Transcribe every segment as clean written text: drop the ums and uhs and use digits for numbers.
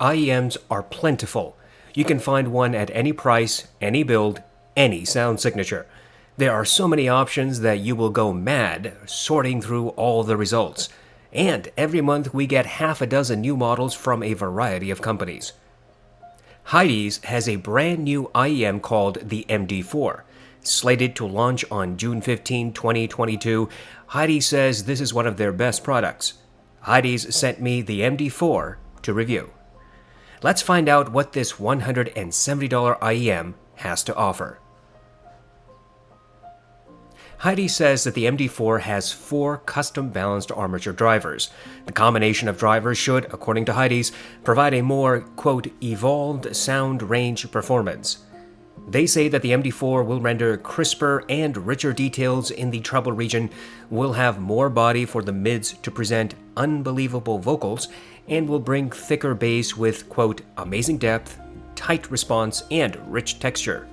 IEMs are plentiful. You can find one at any price, any build, any sound signature. There are so many options that you will go mad sorting through all the results. And every month we get half a dozen new models from a variety of companies. Hidizs has a brand new IEM called the MD4. Slated to launch on June 15, 2022, Hidizs says this is one of their best products. Hidizs sent me the MD4 to review. Let's find out what this $170 IEM has to offer. Hidizs says that the MD4 has 4 custom balanced armature drivers. The combination of drivers should, according to Hidizs, provide a more, quote, evolved sound range performance. They say that the MD4 will render crisper and richer details in the treble region, will have more body for the mids to present unbelievable vocals, and will bring thicker bass with, quote, amazing depth, tight response, and rich texture.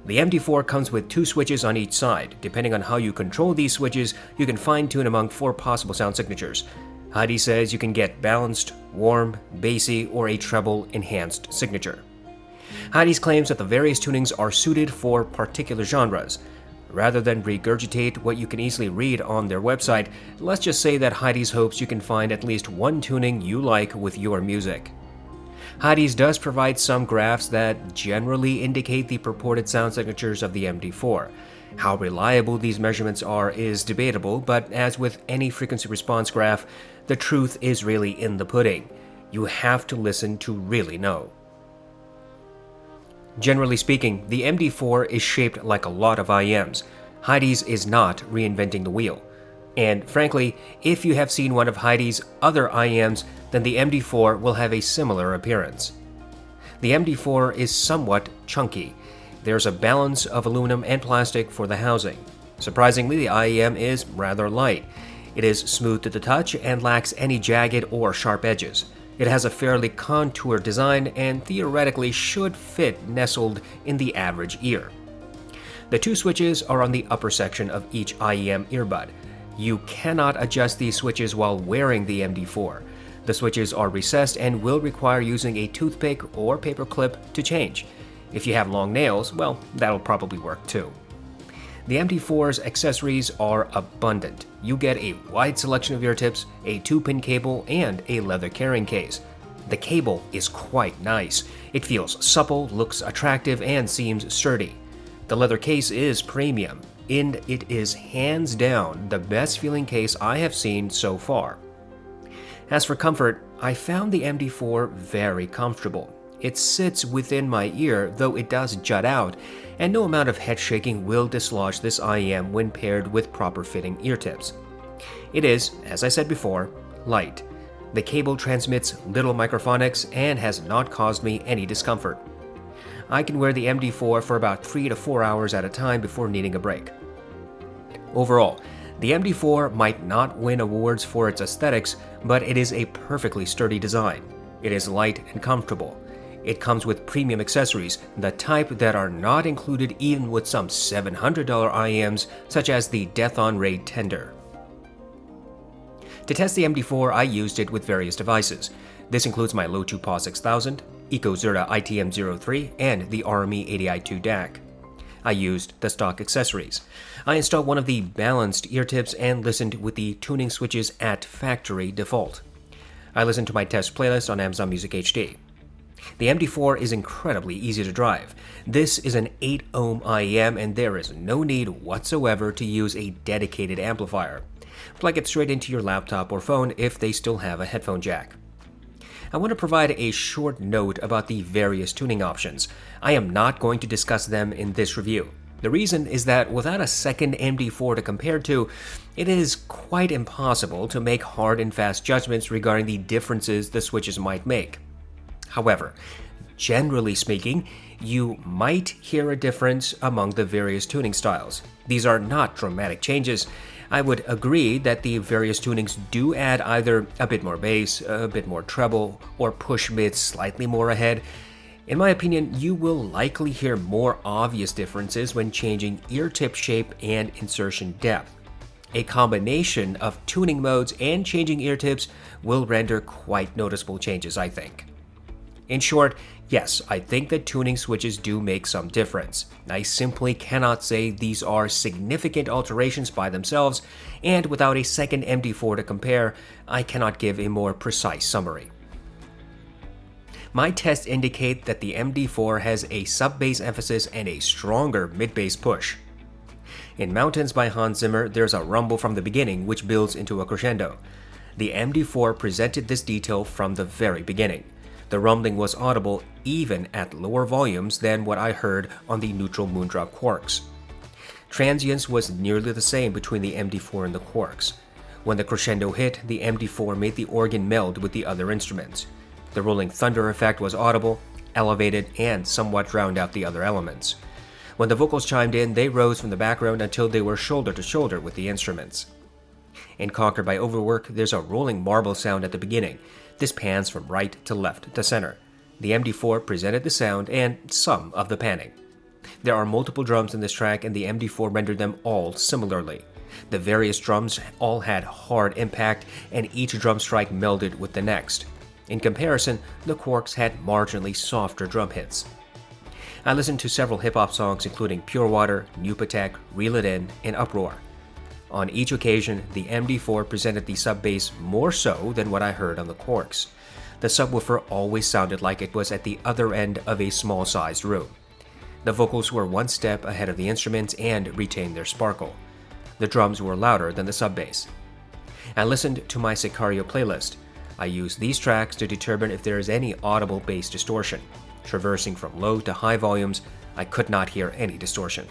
The MD4 comes with 2 switches on each side. Depending on how you control these switches, you can fine-tune among 4 possible sound signatures. Hidizs says you can get balanced, warm, bassy, or a treble-enhanced signature. Hidizs claims that the various tunings are suited for particular genres. Rather than regurgitate what you can easily read on their website, let's just say that Hidizs hopes you can find at least one tuning you like with your music. Hidizs does provide some graphs that generally indicate the purported sound signatures of the MD4. How reliable these measurements are is debatable, but as with any frequency response graph, the truth is really in the pudding. You have to listen to really know. Generally speaking, the MD4 is shaped like a lot of IEMs. Hidizs is not reinventing the wheel. And frankly, if you have seen one of Hidizs' other IEMs, then the MD4 will have a similar appearance. The MD4 is somewhat chunky. There's a balance of aluminum and plastic for the housing. Surprisingly, the IEM is rather light. It is smooth to the touch and lacks any jagged or sharp edges. It has a fairly contoured design and theoretically should fit nestled in the average ear. The 2 switches are on the upper section of each IEM earbud. You cannot adjust these switches while wearing the MD4. The switches are recessed and will require using a toothpick or paper clip to change. If you have long nails, well, that'll probably work too. The MD4's accessories are abundant. You get a wide selection of ear tips, a 2-pin cable, and a leather carrying case. The cable is quite nice. It feels supple, looks attractive, and seems sturdy. The leather case is premium, and it is hands down the best feeling case I have seen so far. As for comfort, I found the MD4 very comfortable. It sits within my ear, though it does jut out, and no amount of head shaking will dislodge this IEM when paired with proper fitting ear tips. It is, as I said before, light. The cable transmits little microphonics and has not caused me any discomfort. I can wear the MD4 for about 3 to 4 hours at a time before needing a break. Overall, the MD4 might not win awards for its aesthetics, but it is a perfectly sturdy design. It is light and comfortable. It comes with premium accessories, the type that are not included even with some $700 IEMs, such as the Death on Raid Tender. To test the MD4, I used it with various devices. This includes my Lotu PAW 6000, EcoZerta ITM03, and the RME 80i2 DAC. I used the stock accessories. I installed one of the balanced ear tips and listened with the tuning switches at factory default. I listened to my test playlist on Amazon Music HD. The MD4 is incredibly easy to drive. This is an 8-ohm IEM and there is no need whatsoever to use a dedicated amplifier. Plug it straight into your laptop or phone if they still have a headphone jack. I want to provide a short note about the various tuning options. I am not going to discuss them in this review. The reason is that without a second MD4 to compare to, it is quite impossible to make hard and fast judgments regarding the differences the switches might make. However, generally speaking, you might hear a difference among the various tuning styles. These are not dramatic changes. I would agree that the various tunings do add either a bit more bass, a bit more treble, or push mids slightly more ahead. In my opinion, you will likely hear more obvious differences when changing ear tip shape and insertion depth. A combination of tuning modes and changing ear tips will render quite noticeable changes, I think. In short, yes, I think that tuning switches do make some difference. I simply cannot say these are significant alterations by themselves, and without a second MD4 to compare, I cannot give a more precise summary. My tests indicate that the MD4 has a sub-bass emphasis and a stronger mid-bass push. In Mountains by Hans Zimmer, there's a rumble from the beginning which builds into a crescendo. The MD4 presented this detail from the very beginning. The rumbling was audible even at lower volumes than what I heard on the neutral Moondrop Quarks. Transience was nearly the same between the MD4 and the Quarks. When the crescendo hit, the MD4 made the organ meld with the other instruments. The rolling thunder effect was audible, elevated, and somewhat drowned out the other elements. When the vocals chimed in, they rose from the background until they were shoulder to shoulder with the instruments. In Conquered by Overwork, there's a rolling marble sound at the beginning. This pans from right to left to center. The MD4 presented the sound and some of the panning. There are multiple drums in this track, and the MD4 rendered them all similarly. The various drums all had hard impact, and each drum strike melded with the next. In comparison, the Quarks had marginally softer drum hits. I listened to several hip-hop songs including Pure Water, New Patek, Reel It In, and Uproar. On each occasion, the MD4 presented the sub-bass more so than what I heard on the Quarks. The subwoofer always sounded like it was at the other end of a small-sized room. The vocals were one step ahead of the instruments and retained their sparkle. The drums were louder than the sub-bass. I listened to my Sicario playlist. I used these tracks to determine if there is any audible bass distortion. Traversing from low to high volumes, I could not hear any distortion.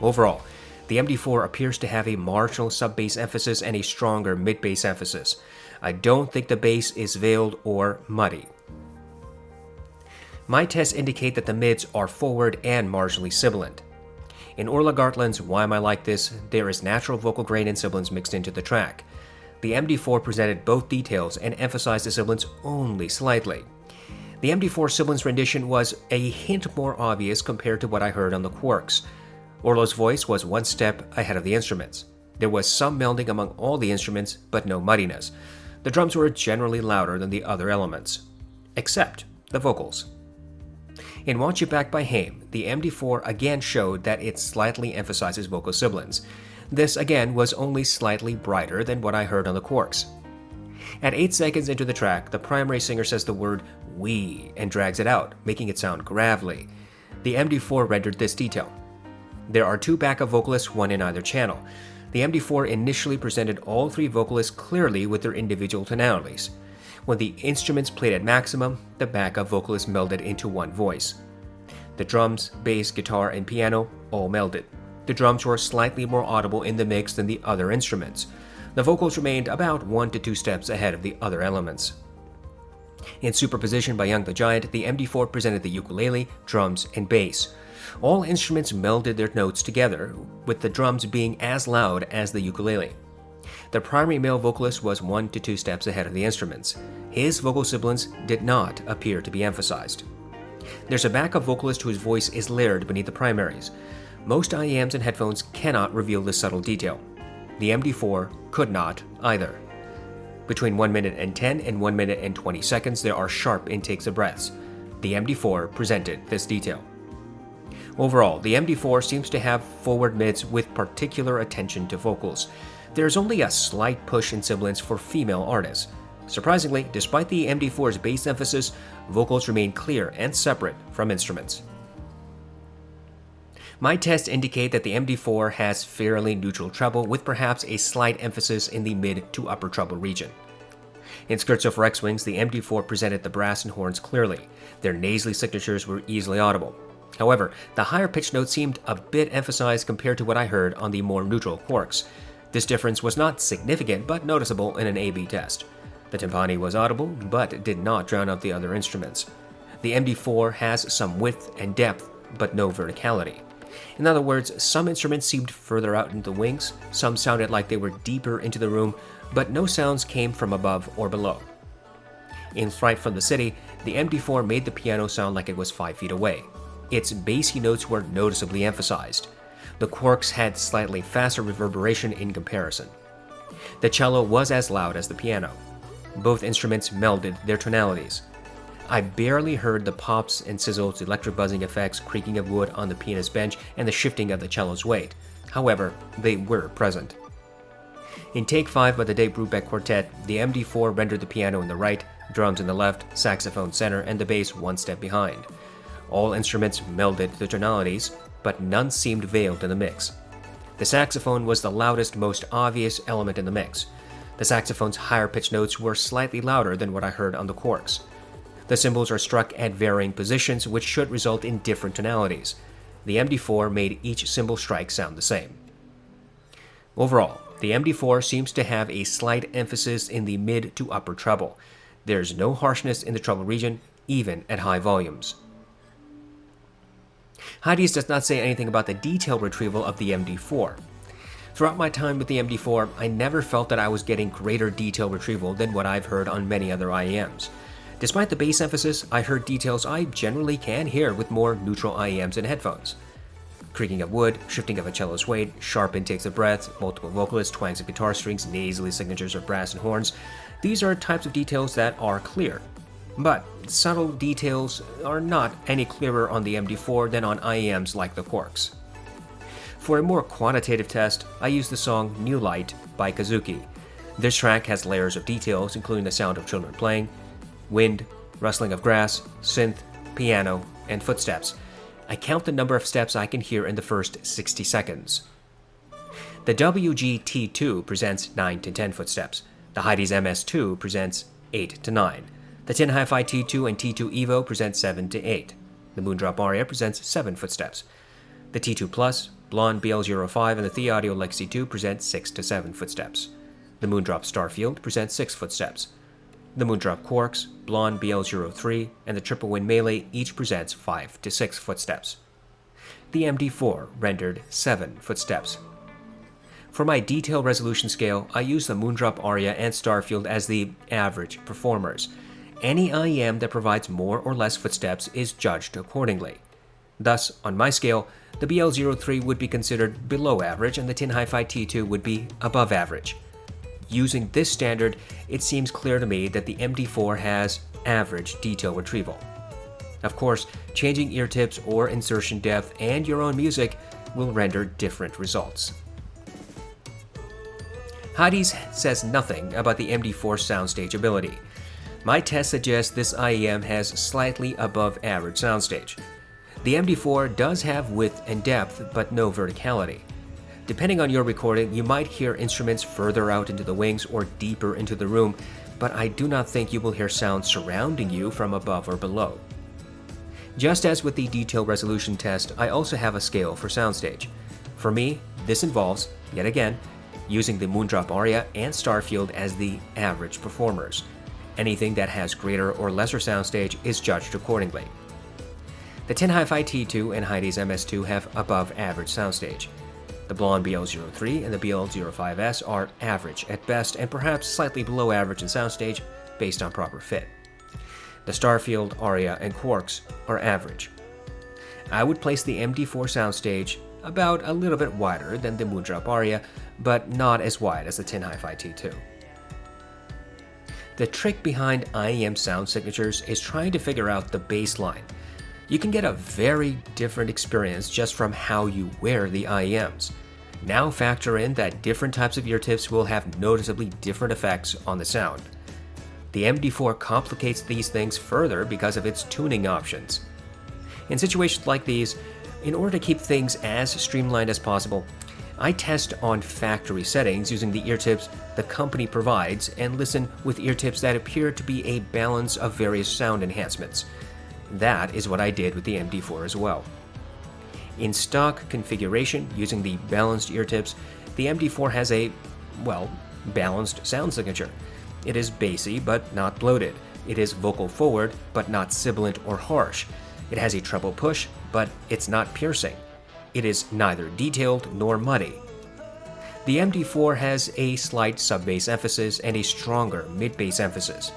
Overall, the MD4 appears to have a marginal sub-bass emphasis and a stronger mid-bass emphasis. I don't think the bass is veiled or muddy. My tests indicate that the mids are forward and marginally sibilant. In Orla Gartland's Why Am I Like This, there is natural vocal grain and sibilance mixed into the track. The MD4 presented both details and emphasized the sibilance only slightly. The MD4 sibilance rendition was a hint more obvious compared to what I heard on the Quarks. Orla's voice was one step ahead of the instruments. There was some melding among all the instruments, but no muddiness. The drums were generally louder than the other elements, except the vocals. In Want You Back by Haim, the MD4 again showed that it slightly emphasizes vocal sibilance. This again was only slightly brighter than what I heard on the Quarks. At 8 seconds into the track, the primary singer says the word "we" and drags it out, making it sound gravelly. The MD4 rendered this detail. There are two backup vocalists, one in either channel. The MD4 initially presented all three vocalists clearly with their individual tonalities. When the instruments played at maximum, the backup vocalists melded into one voice. The drums, bass, guitar, and piano all melded. The drums were slightly more audible in the mix than the other instruments. The vocals remained about 1 to 2 steps ahead of the other elements. In Superposition by Young the Giant, the MD4 presented the ukulele, drums, and bass. All instruments melded their notes together, with the drums being as loud as the ukulele. The primary male vocalist was 1 to 2 steps ahead of the instruments. His vocal sibilance did not appear to be emphasized. There's a backup vocalist whose voice is layered beneath the primaries. Most IEMs and headphones cannot reveal this subtle detail. The MD4 could not either. Between 1 minute and 10 and 1 minute and 20 seconds, there are sharp intakes of breaths. The MD4 presented this detail. Overall, the MD4 seems to have forward mids with particular attention to vocals. There is only a slight push in sibilance for female artists. Surprisingly, despite the MD4's bass emphasis, vocals remain clear and separate from instruments. My tests indicate that the MD4 has fairly neutral treble with perhaps a slight emphasis in the mid to upper treble region. In Scherzo for X-Wings, the MD4 presented the brass and horns clearly. Their nasally signatures were easily audible. However, the higher pitched notes seemed a bit emphasized compared to what I heard on the more neutral Quarks. This difference was not significant but noticeable in an A/B test. The timpani was audible but did not drown out the other instruments. The MD4 has some width and depth but no verticality. In other words, some instruments seemed further out into the wings, some sounded like they were deeper into the room, but no sounds came from above or below. In Fright from the City, the MD4 made the piano sound like it was 5 feet away. Its bassy notes were noticeably emphasized. The Quarks had slightly faster reverberation in comparison. The cello was as loud as the piano. Both instruments melded their tonalities. I barely heard the pops and sizzles, electric buzzing effects, creaking of wood on the pianist's bench, and the shifting of the cello's weight. However, they were present. In Take 5 by the Dave Brubeck Quartet, the MD4 rendered the piano in the right, drums in the left, saxophone center, and the bass one step behind. All instruments melded the tonalities, but none seemed veiled in the mix. The saxophone was the loudest, most obvious element in the mix. The saxophone's higher-pitched notes were slightly louder than what I heard on the corks. The cymbals are struck at varying positions, which should result in different tonalities. The MD4 made each cymbal strike sound the same. Overall, the MD4 seems to have a slight emphasis in the mid to upper treble. There's no harshness in the treble region, even at high volumes. Hidizs does not say anything about the detail retrieval of the MD4. Throughout my time with the MD4, I never felt that I was getting greater detail retrieval than what I've heard on many other IEMs. Despite the bass emphasis, I heard details I generally can hear with more neutral IEMs and headphones. Creaking of wood, shifting of a cello's weight, sharp intakes of breath, multiple vocalists, twangs of guitar strings, nasally signatures of brass and horns. These are types of details that are clear. But subtle details are not any clearer on the MD4 than on IEMs like the Quarks. For a more quantitative test, I use the song New Light by Kazuki. This track has layers of details, including the sound of children playing, wind, rustling of grass, synth, piano, and footsteps. I count the number of steps I can hear in the first 60 seconds. The WG-T2 presents 9 to 10 footsteps. The Hidizs MS2 presents 8 to 9. The Tin Hi-Fi T2 and T2 Evo present 7 to 8. The Moondrop Aria presents 7 footsteps. The T2 Plus, Blonde BL05, and the The-Audio Lexi 2 present 6 to 7 footsteps. The Moondrop Starfield presents 6 footsteps. The Moondrop Quarks, Blonde BL03, and the Triple Wind Melee each presents 5 to 6 footsteps. The MD4 rendered 7 footsteps. For my detail resolution scale, I use the Moondrop Aria and Starfield as the average performers. Any IEM that provides more or less footsteps is judged accordingly. Thus, on my scale, the BL03 would be considered below average and the Tin Hi-Fi T2 would be above average. Using this standard, it seems clear to me that the MD4 has average detail retrieval. Of course, changing ear tips or insertion depth and your own music will render different results. Hidizs says nothing about the MD4 soundstage ability. My test suggests this IEM has slightly above average soundstage. The MD4 does have width and depth, but no verticality. Depending on your recording, you might hear instruments further out into the wings or deeper into the room, but I do not think you will hear sound surrounding you from above or below. Just as with the detail resolution test, I also have a scale for soundstage. For me, this involves, yet again, using the Moondrop Aria and Starfield as the average performers. Anything that has greater or lesser soundstage is judged accordingly. The Tin Hi-Fi T2 and Hidizs MS2 have above average soundstage. The Blonde BL03 and the BL05S are average at best and perhaps slightly below average in soundstage based on proper fit. The Starfield, Aria, and Quarks are average. I would place the MD4 soundstage about a little bit wider than the Moondrop Aria, but not as wide as the Tin Hi-Fi T2. The trick behind IEM sound signatures is trying to figure out the baseline. You can get a very different experience just from how you wear the IEMs. Now factor in that different types of ear tips will have noticeably different effects on the sound. The MD4 complicates these things further because of its tuning options. In situations like these, in order to keep things as streamlined as possible, I test on factory settings using the ear tips the company provides and listen with ear tips that appear to be a balance of various sound enhancements. That is what I did with the MD4 as well. In stock configuration, using the balanced ear tips, the MD4 has a, balanced sound signature. It is bassy but not bloated. It is vocal forward but not sibilant or harsh. It has a treble push, but it's not piercing. It is neither detailed nor muddy. The MD4 has a slight sub-bass emphasis and a stronger mid-bass emphasis.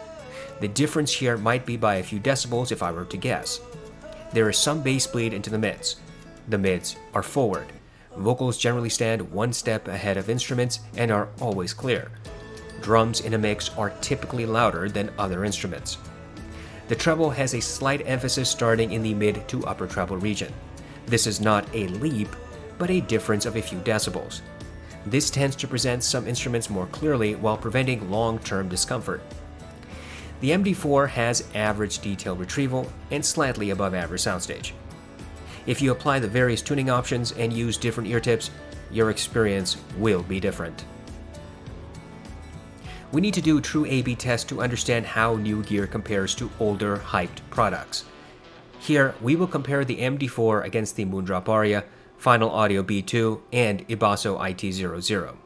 The difference here might be by a few decibels if I were to guess. There is some bass bleed into the mids. The mids are forward. Vocals generally stand one step ahead of instruments and are always clear. Drums in a mix are typically louder than other instruments. The treble has a slight emphasis starting in the mid to upper treble region. This is not a leap, but a difference of a few decibels. This tends to present some instruments more clearly while preventing long-term discomfort. The MD4 has average detail retrieval and slightly above average soundstage. If you apply the various tuning options and use different ear tips, your experience will be different. We need to do true A/B tests to understand how new gear compares to older, hyped products. Here, we will compare the MD4 against the Moondrop Aria, Final Audio B2, and Ibasso IT00.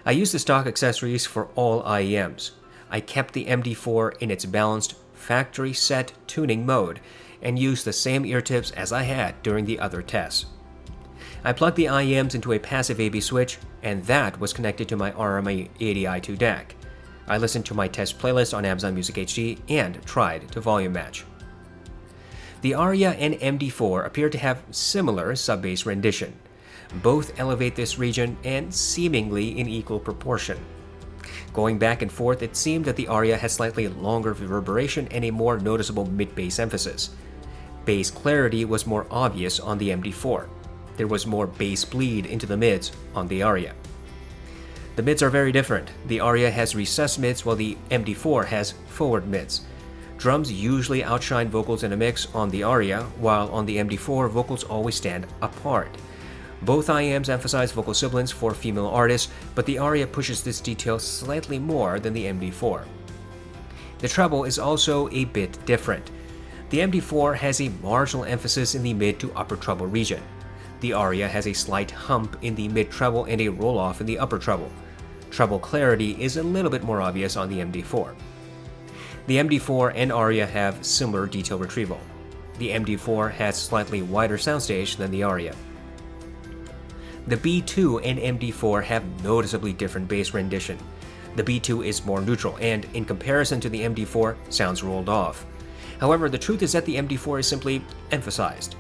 I used the stock accessories for all IEMs. I kept the MD4 in its balanced, factory-set tuning mode, and used the same ear tips as I had during the other tests. I plugged the IEMs into a passive AB switch, and that was connected to my RMA 80i2 DAC. I listened to my test playlist on Amazon Music HD and tried to volume match. The Aria and MD4 appear to have similar sub-bass rendition. Both elevate this region and seemingly in equal proportion. Going back and forth, it seemed that the Aria has slightly longer reverberation and a more noticeable mid-bass emphasis. Bass clarity was more obvious on the MD4. There was more bass bleed into the mids on the Aria. The mids are very different. The Aria has recessed mids while the MD4 has forward mids. Drums usually outshine vocals in a mix on the Aria, while on the MD4 vocals always stand apart. Both IEMs emphasize vocal sibilance for female artists, but the Aria pushes this detail slightly more than the MD4. The treble is also a bit different. The MD4 has a marginal emphasis in the mid to upper treble region. The Aria has a slight hump in the mid treble and a roll-off in the upper treble. Treble clarity is a little bit more obvious on the MD4. The MD4 and Aria have similar detail retrieval. The MD4 has slightly wider soundstage than the Aria. The B2 and MD4 have noticeably different bass rendition. The B2 is more neutral and, in comparison to the MD4, sounds rolled off. However, the truth is that the MD4 is simply emphasized.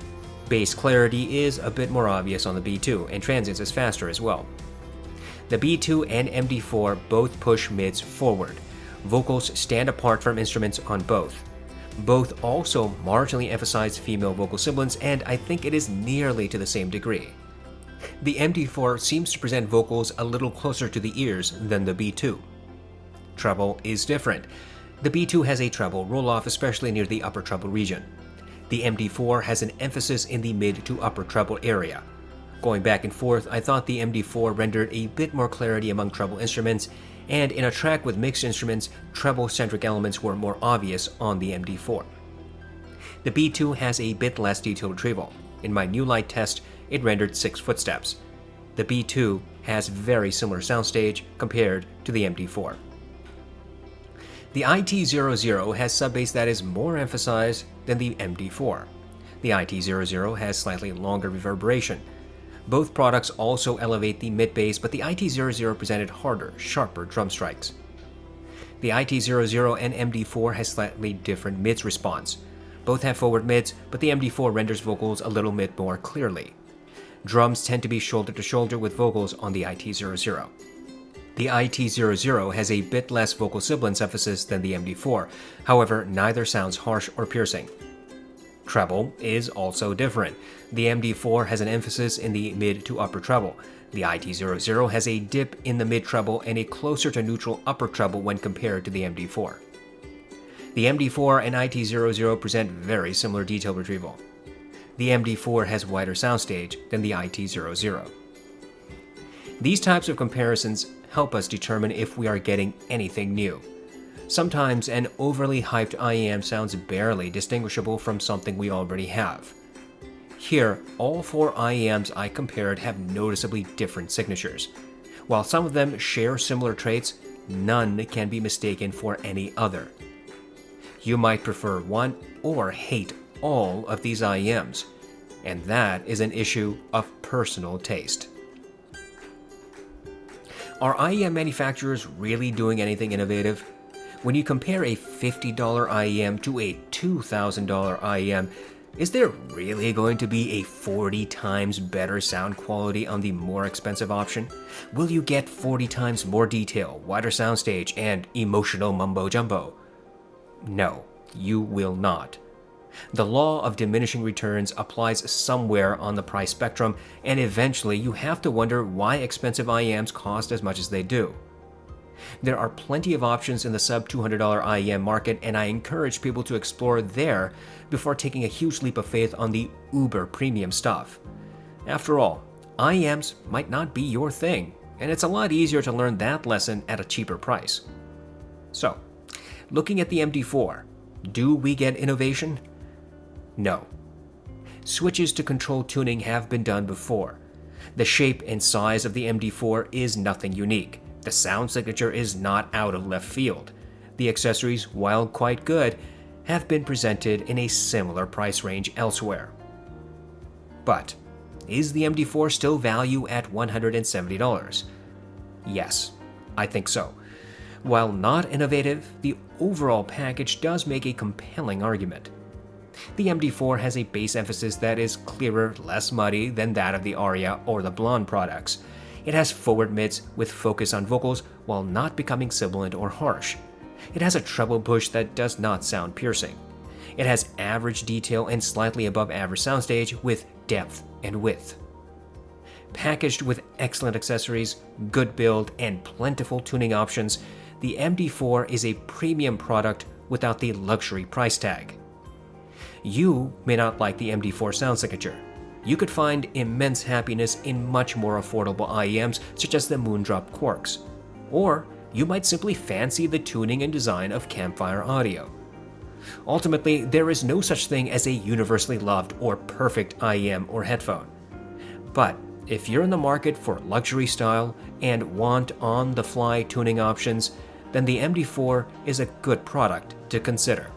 Bass clarity is a bit more obvious on the B2, and transients is faster as well. The B2 and MD4 both push mids forward. Vocals stand apart from instruments on both. Both also marginally emphasize female vocal sibilance, and I think it is nearly to the same degree. The MD4 seems to present vocals a little closer to the ears than the B2. Treble is different. The B2 has a treble roll-off, especially near the upper treble region. The MD4 has an emphasis in the mid to upper treble area. Going back and forth, I thought the MD4 rendered a bit more clarity among treble instruments, and in a track with mixed instruments, treble-centric elements were more obvious on the MD4. The B2 has a bit less detail retrieval. In my new light test, it rendered 6 footsteps. The B2 has very similar soundstage compared to the MD4. The IT00 has sub-bass that is more emphasized than the MD4. The IT00 has slightly longer reverberation. Both products also elevate the mid-bass, but the IT00 presented harder, sharper drum strikes. The IT00 and MD4 has slightly different mids response. Both have forward mids, but the MD4 renders vocals a little bit more clearly. Drums tend to be shoulder to shoulder with vocals on the IT00. The IT00 has a bit less vocal sibilance emphasis than the MD4, however, neither sounds harsh or piercing. Treble is also different. The MD4 has an emphasis in the mid to upper treble. The IT00 has a dip in the mid treble and a closer to neutral upper treble when compared to the MD4. The MD4 and IT00 present very similar detail retrieval. The MD4 has wider soundstage than the IT00. These types of comparisons help us determine if we are getting anything new. Sometimes an overly hyped IEM sounds barely distinguishable from something we already have. Here, all 4 IEMs I compared have noticeably different signatures. While some of them share similar traits, none can be mistaken for any other. You might prefer one or hate all of these IEMs, and that is an issue of personal taste. Are IEM manufacturers really doing anything innovative? When you compare a $50 IEM to a $2,000 IEM, is there really going to be a 40 times better sound quality on the more expensive option? Will you get 40 times more detail, wider soundstage, and emotional mumbo-jumbo? No, You will not. The law of diminishing returns applies somewhere on the price spectrum, and eventually you have to wonder why expensive IEMs cost as much as they do. There are plenty of options in the sub $200 IEM market, and I encourage people to explore there before taking a huge leap of faith on the uber premium stuff. After all, IEMs might not be your thing, and it's a lot easier to learn that lesson at a cheaper price. So, looking at the MD4, do we get innovation? No. Switches to control tuning have been done before. The shape and size of the MD4 is nothing unique. The sound signature is not out of left field. The accessories, while quite good, have been presented in a similar price range elsewhere. But, is the MD4 still value at $170? Yes, I think so. While not innovative, the overall package does make a compelling argument. The MD4 has a bass emphasis that is clearer, less muddy than that of the Aria or the Blonde products. It has forward mids with focus on vocals while not becoming sibilant or harsh. It has a treble push that does not sound piercing. It has average detail and slightly above average soundstage with depth and width. Packaged with excellent accessories, good build, and plentiful tuning options, the MD4 is a premium product without the luxury price tag. You may not like the MD4 sound signature. You could find immense happiness in much more affordable IEMs such as the Moondrop Quarks. Or you might simply fancy the tuning and design of Campfire Audio. Ultimately, there is no such thing as a universally loved or perfect IEM or headphone. But if you're in the market for luxury style and want on-the-fly tuning options, then the MD4 is a good product to consider.